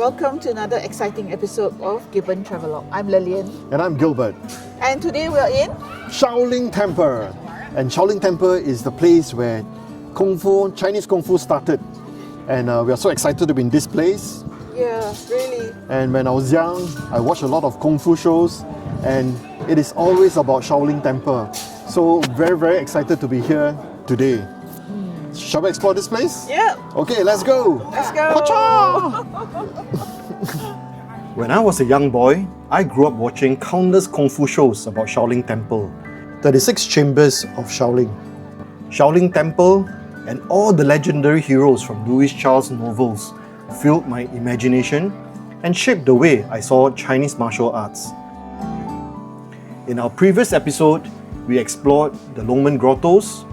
Welcome to another exciting episode of Gibbon Travelogue. I'm Lillian. And I'm Gilbert. And today we're in Shaolin Temple. And Shaolin Temple is the place where Chinese Kung Fu started. And we are so excited to be in this place. Yeah, really. And when I was young, I watched a lot of Kung Fu shows. And it is always about Shaolin Temple. So very, very excited to be here today. Shall we explore this place? Yeah. Okay, let's go. Let's go. When I was a young boy, I grew up watching countless Kung Fu shows about Shaolin Temple, 36 Chambers of Shaolin, Shaolin Temple, and all the legendary heroes from Lewis Charles' novels filled my imagination and shaped the way I saw Chinese martial arts. In our previous episode, we explored the Longmen Grottos,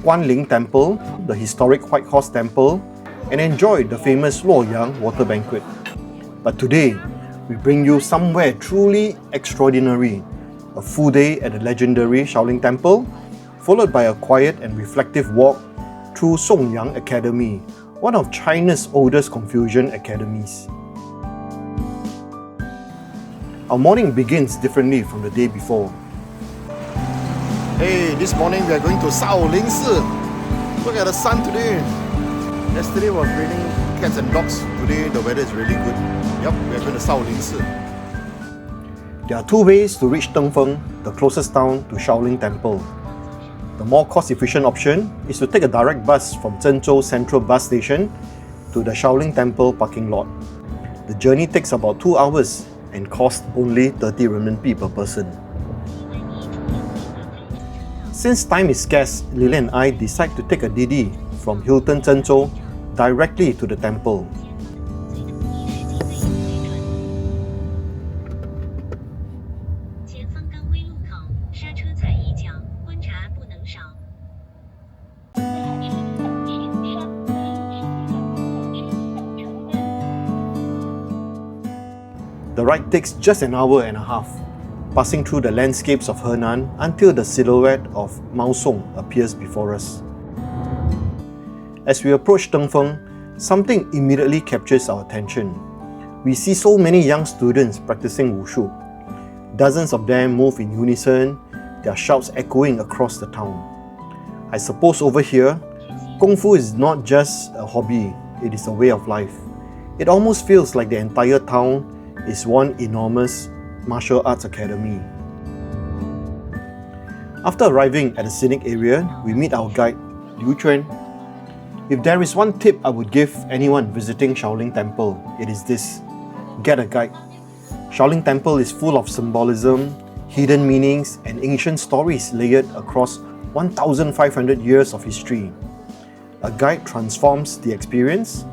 Guanling Temple, the historic White Horse Temple, and enjoyed the famous Luoyang water banquet. But today, we bring you somewhere truly extraordinary, a full day at the legendary Shaolin Temple, followed by a quiet and reflective walk through Songyang Academy, one of China's oldest Confucian academies. Our morning begins differently from the day before. Hey, this morning we are going to Shaolin Si. Look at the sun today. Yesterday was raining cats and dogs. Today the weather is really good. Yep, we are going to Shaolin Si. There are two ways to reach Dengfeng, the closest town to Shaolin Temple. The more cost-efficient option is to take a direct bus from Zhengzhou Central Bus Station to the Shaolin Temple parking lot. The journey takes about 2 hours and costs only 30 RMB per person. Since time is scarce, Lilian and I decide to take a Didi from Hilton Zhengzhou directly to the temple. The ride takes just an hour and a half, passing through the landscapes of Henan until the silhouette of Mao Song appears before us. As we approach Dengfeng, something immediately captures our attention. We see so many young students practicing Wushu. Dozens of them move in unison, their shouts echoing across the town. I suppose over here, Kung Fu is not just a hobby, it is a way of life. It almost feels like the entire town is one enormous martial arts academy. After arriving at the Scenic area, we meet our guide, Liu Chuan. If there is one tip I would give anyone visiting Shaolin Temple, it is this: get a guide. Shaolin Temple is full of symbolism, hidden meanings, and ancient stories layered across 1,500 years of history. A guide transforms the experience,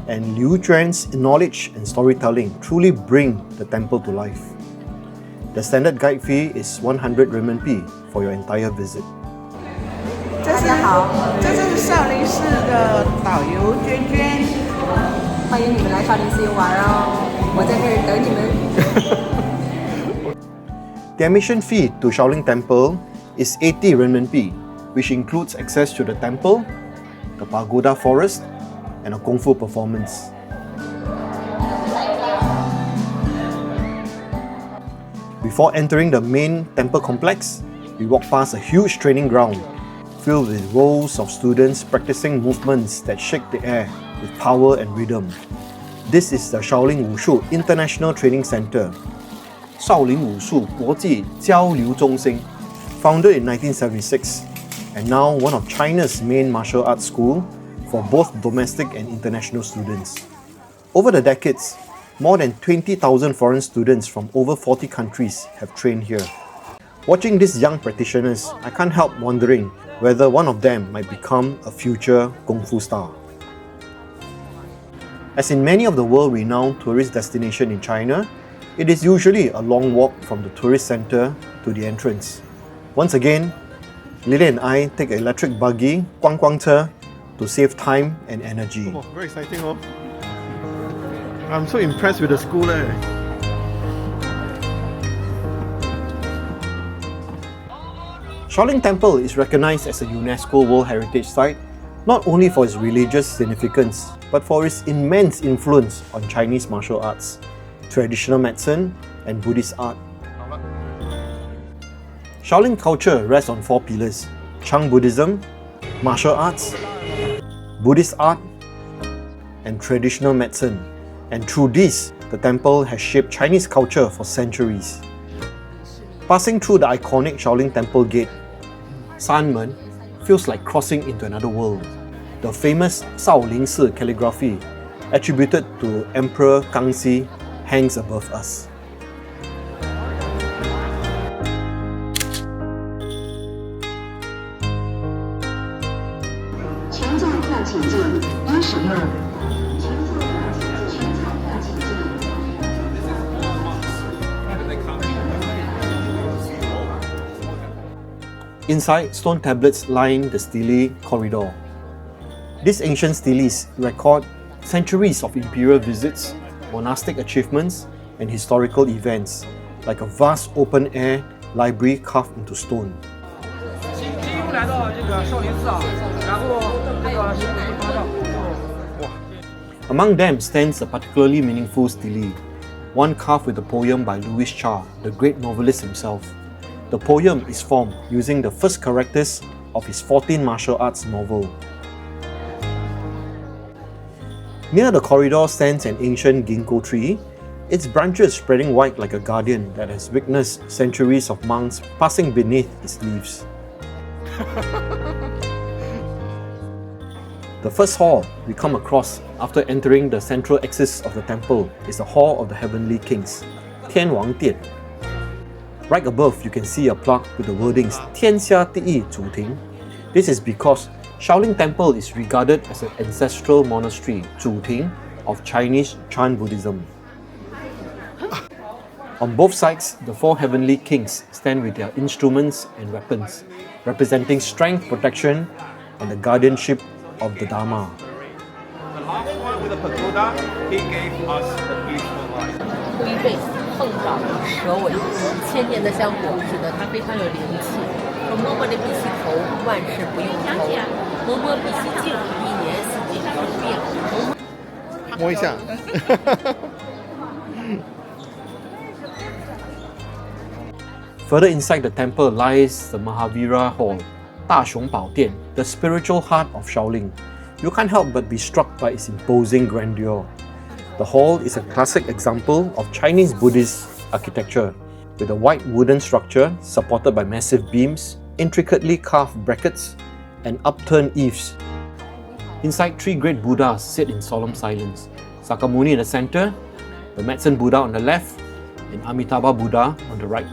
and Liu Chuan's knowledge and storytelling truly bring the temple to life. The standard guide fee is 100 RMB for your entire visit. 大家好，这是少林寺的导游娟娟。欢迎你们来少林寺游玩哦，我在这儿等你们。The admission fee to Shaolin Temple is 80 RMB, which includes access to the temple, the Pagoda Forest, and a Kung Fu performance. Before entering the main temple complex, we walk past a huge training ground filled with rows of students practicing movements that shake the air with power and rhythm. This is the Shaolin Wushu International Training Center, Shaolin Wushu 国际交流中心, founded in 1976, and now one of China's main martial arts schools for both domestic and international students. Over the decades, more than 20,000 foreign students from over 40 countries have trained here. Watching these young practitioners, I can't help wondering whether one of them might become a future Kung Fu star. As in many of the world-renowned tourist destinations in China, it is usually a long walk from the tourist center to the entrance. Once again, Lily and I take an electric buggy, Guang Guang Ce, to save time and energy. Oh, very exciting, oh. I'm so impressed with the school. Shaolin Temple is recognized as a UNESCO World Heritage Site not only for its religious significance, but for its immense influence on Chinese martial arts, traditional medicine, and Buddhist art. Shaolin culture rests on 4 pillars: Chan Buddhism, martial arts, Buddhist art, and traditional medicine. And through this, the temple has shaped Chinese culture for centuries. Passing through the iconic Shaolin Temple gate, Sanmen feels like crossing into another world. The famous Shaolin calligraphy, attributed to Emperor Kangxi, hangs above us. Inside, stone tablets line the stele corridor. These ancient steles record centuries of imperial visits, monastic achievements, and historical events, like a vast open-air library carved into stone. Among them stands a particularly meaningful stele, one carved with a poem by Louis Cha, the great novelist himself. The poem is formed using the first characters of his 14 martial arts novel. Near the corridor stands an ancient ginkgo tree, its branches spreading wide like a guardian that has witnessed centuries of monks passing beneath its leaves. The first hall we come across after entering the central axis of the temple is the Hall of the Heavenly Kings, Tian Wang Dian. Right above, you can see a plaque with the wordings 天下第一主庭. This is because Shaolin Temple is regarded as an ancestral monastery, 主庭, of Chinese Chan Buddhism. On both sides, the 4 heavenly kings stand with their instruments and weapons, representing strength, protection, and the guardianship of the Dharma. The last one with the pagoda, he gave us the peaceful life. 龟背、凤爪、蛇尾，千年的香火使得它非常有灵气。说摸摸这鼻息头，万事不用愁；摸摸鼻息颈，一年四季不变。摸一下。Further inside the temple lies the Mahavira Hall, 大雄宝殿, the spiritual heart of Shaolin. You can't help but be struck by its imposing grandeur. The hall is a classic example of Chinese Buddhist architecture, with a white wooden structure supported by massive beams, intricately carved brackets, and upturned eaves. Inside, 3 great Buddhas sit in solemn silence: Sakyamuni in the center, the Medicine Buddha on the left, and Amitabha Buddha on the right.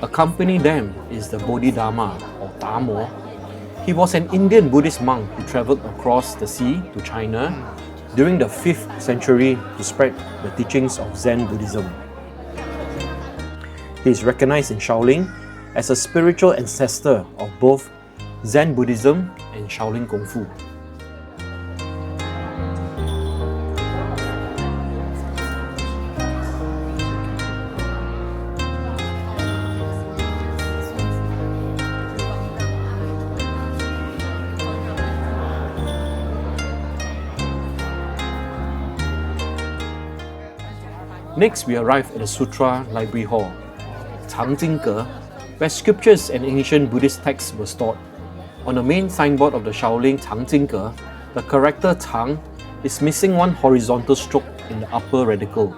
Accompanying them is the Bodhidharma, or Tamo. He was an Indian Buddhist monk who travelled across the sea to China during the 5th century to spread the teachings of Zen Buddhism. He is recognized in Shaolin as a spiritual ancestor of both Zen Buddhism and Shaolin Kungfu. Next, we arrive at the Sutra Library Hall, Changjingge, where scriptures and ancient Buddhist texts were stored. On the main signboard of the Shaolin Changjingge, the character Chang is missing one horizontal stroke in the upper radical.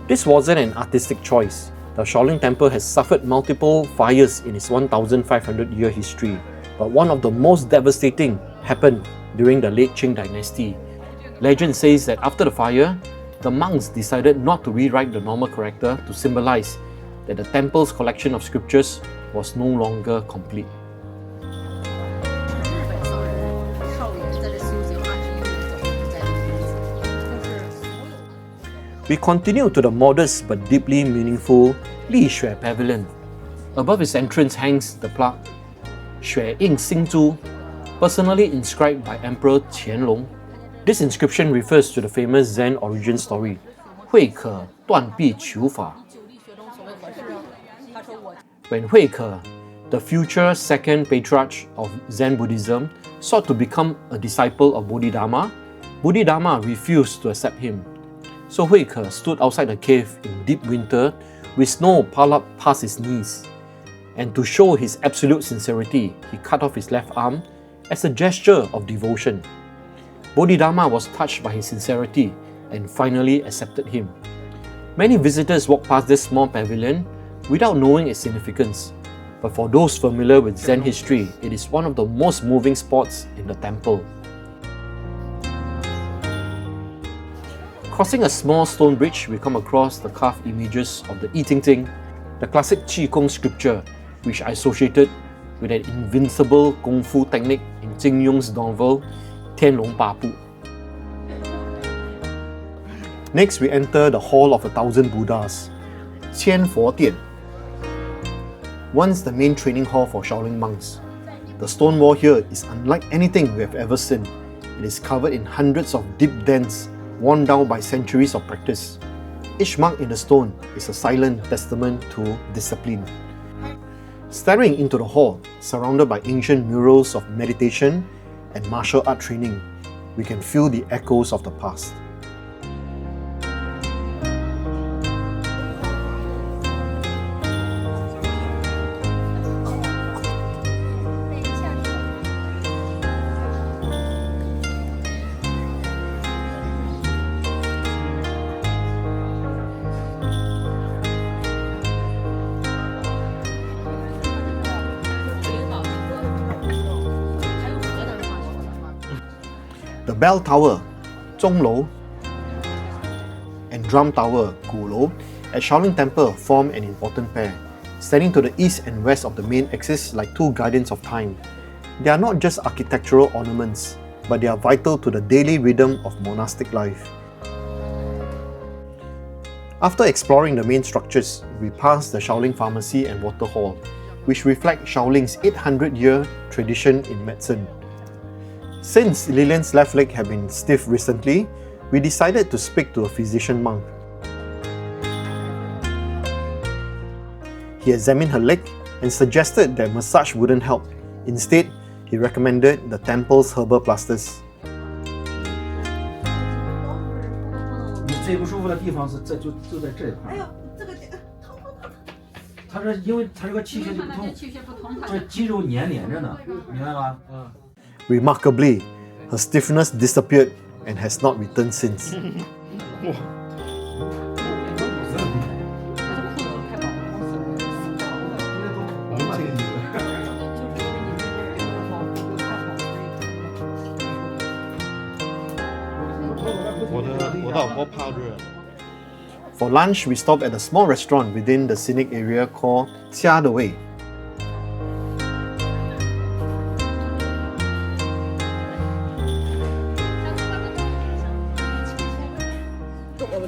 This wasn't an artistic choice. The Shaolin Temple has suffered multiple fires in its 1,500-year history, but one of the most devastating happened during the late Qing dynasty. Legend says that after the fire, the monks decided not to rewrite the normal character to symbolize that the temple's collection of scriptures was no longer complete. We continue to the modest but deeply meaningful Li Xue Pavilion. Above its entrance hangs the plaque 雪印星珠, personally inscribed by Emperor Qianlong. This inscription refers to the famous Zen origin story, 慧可断臂求法. When Hui Ke, the future second patriarch of Zen Buddhism, sought to become a disciple of Bodhidharma, Bodhidharma refused to accept him. So Huike stood outside the cave in deep winter with snow piled up past his knees. And to show his absolute sincerity, he cut off his left arm as a gesture of devotion. Bodhidharma was touched by his sincerity and finally accepted him. Many visitors walk past this small pavilion without knowing its significance, but for those familiar with Zen history, it is one of the most moving spots in the temple. Crossing a small stone bridge, we come across the carved images of the I Ting Ting, the classic Qigong scripture which I associated with an invincible Kung Fu technique in Jing Yong's novel Tianlong Papu. Next, we enter the Hall of 1,000 Buddhas, Qian Fo Dian. Once the main training hall for Shaolin monks. The stone wall here is unlike anything we have ever seen. It is covered in hundreds of deep dents worn down by centuries of practice. Each mark in the stone is a silent testament to discipline. Staring into the hall, surrounded by ancient murals of meditation and martial art training, we can feel the echoes of the past. The bell tower, Zhonglou, and drum tower, Gulou, at Shaolin Temple form an important pair, standing to the east and west of the main axis like two guardians of time. They are not just architectural ornaments, but they are vital to the daily rhythm of monastic life. After exploring the main structures, we pass the Shaolin Pharmacy and Water Hall, which reflect Shaolin's 800-year tradition in medicine. Since Lilian's left leg had been stiff recently, we decided to speak to a physician monk. He examined her leg and suggested that massage wouldn't help. Instead, he recommended the temple's herbal plasters. 你最不舒服的地方是就在这一块。哎呦，这个痛。它是因为它这个气血就不通，这肌肉粘连着呢，明白吧？嗯。 Remarkably, her stiffness disappeared and has not returned since. 我老婆怕热。 For lunch, we stopped at a small restaurant within the Scenic area called Xia De Wei.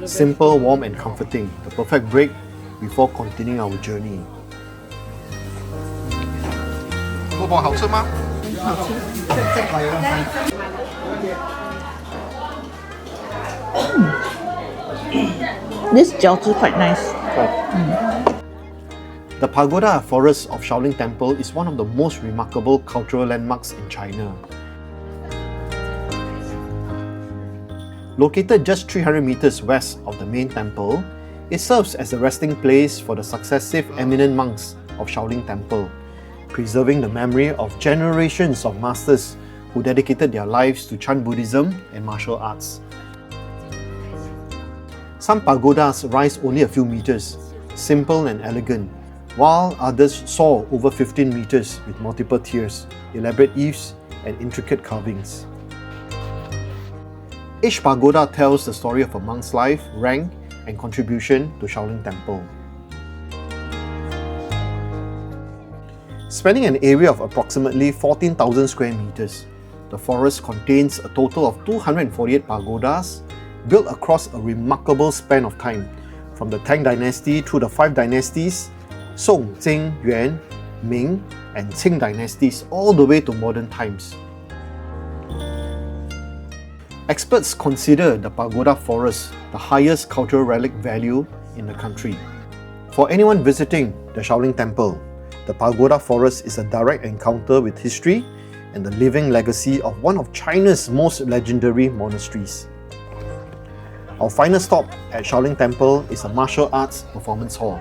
Simple, warm and comforting, the perfect break before continuing our journey. 锅包好吃吗？ This jiaozi quite nice. The Pagoda Forest of Shaolin Temple is one of the most remarkable cultural landmarks in China. Located just 300 meters west of the main temple, it serves as a resting place for the successive eminent monks of Shaolin Temple, preserving the memory of generations of masters who dedicated their lives to Chan Buddhism and martial arts. Some pagodas rise only a few meters, simple and elegant, while others soar over 15 meters with multiple tiers, elaborate eaves, and intricate carvings. Each pagoda tells the story of a monk's life, rank, and contribution to Shaolin Temple. Spanning an area of approximately 14,000 square meters, the forest contains a total of 248 pagodas built across a remarkable span of time, from the Tang Dynasty through the 5 dynasties, Song, Jing, Yuan, Ming, and Qing dynasties, all the way to modern times. Experts consider the Pagoda Forest the highest cultural relic value in the country. For anyone visiting the Shaolin Temple, The Pagoda Forest is a direct encounter with history and the living legacy of one of China's most legendary monasteries. Our final stop at Shaolin Temple is a martial arts performance hall.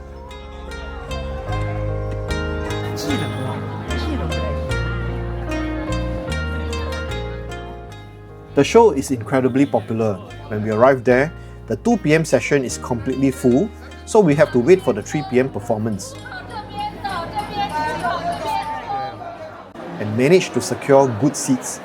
The show is incredibly popular. When we arrive there, the 2 p.m. session is completely full, so we have to wait for the 3 p.m. performance. And managed to secure good seats.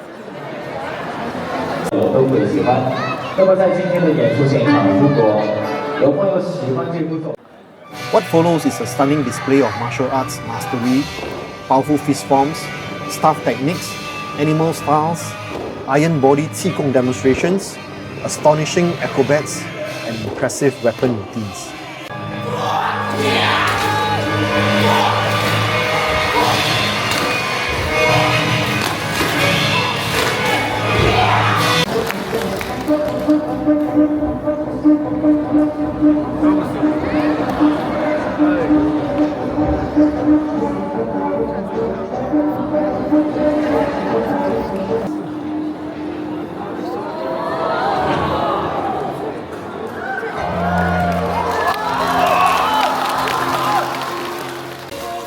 What follows is a stunning display of martial arts mastery, powerful fist forms, staff techniques, animal styles, iron body qigong demonstrations, astonishing acrobats, and impressive weapon routines.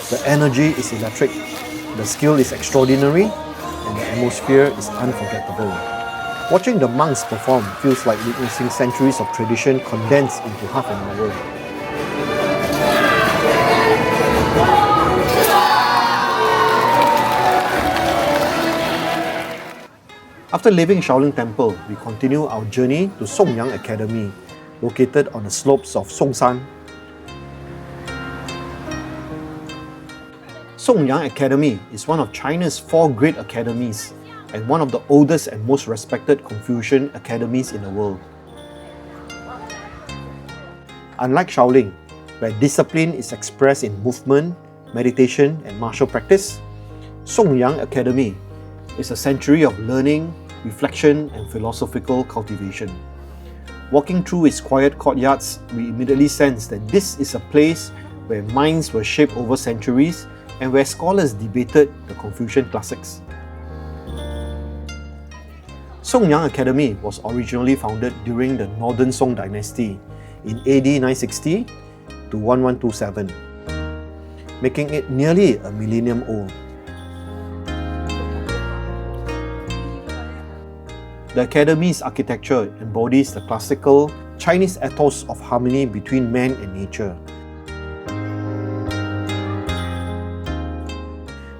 The energy is electric, the skill is extraordinary, and the atmosphere is unforgettable. Watching the monks perform feels like witnessing centuries of tradition condensed into half an hour. After leaving Shaolin Temple, we continue our journey to Songyang Academy, located on the slopes of Songshan. Songyang Academy is one of China's 4 great academies and one of the oldest and most respected Confucian academies in the world. Unlike Shaolin, where discipline is expressed in movement, meditation, and martial practice, Songyang Academy is a century of learning, reflection, and philosophical cultivation. Walking through its quiet courtyards, we immediately sense that this is a place where minds were shaped over centuries and where scholars debated the Confucian classics. Songyang Academy was originally founded during the Northern Song dynasty in AD 960 to 1127, making it nearly a millennium old. The Academy's architecture embodies the classical Chinese ethos of harmony between man and nature.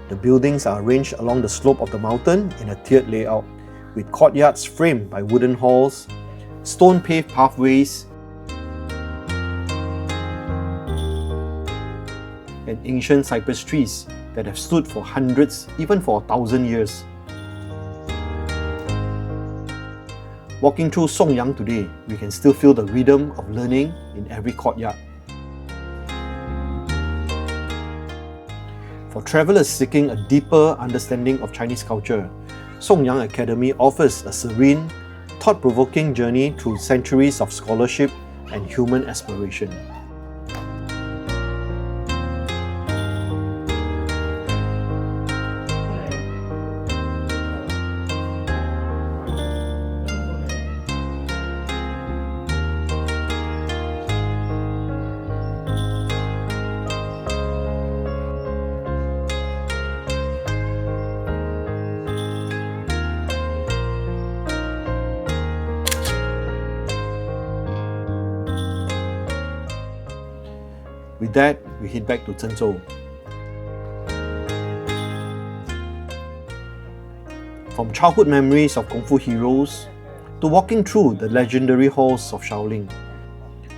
The buildings are arranged along the slope of the mountain in a tiered layout, with courtyards framed by wooden halls, stone-paved pathways, and ancient cypress trees that have stood for hundreds, even for 1,000 years. Walking through Songyang today, we can still feel the rhythm of learning in every courtyard. For travelers seeking a deeper understanding of Chinese culture, Songyang Academy offers a serene, thought-provoking journey through centuries of scholarship and human aspiration. With that, we head back to Zhengzhou. From childhood memories of Kung Fu heroes, to walking through the legendary halls of Shaolin,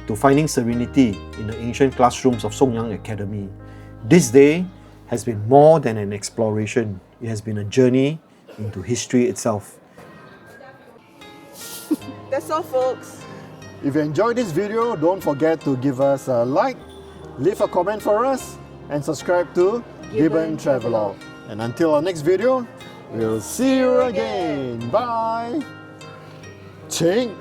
to finding serenity in the ancient classrooms of Songyang Academy, this day has been more than an exploration. It has been a journey into history itself. That's all, folks. If you enjoyed this video, don't forget to give us a like, leave a comment for us, and subscribe to Gibbon Travelogue. And until our next video, we'll see you again. Bye. Ching.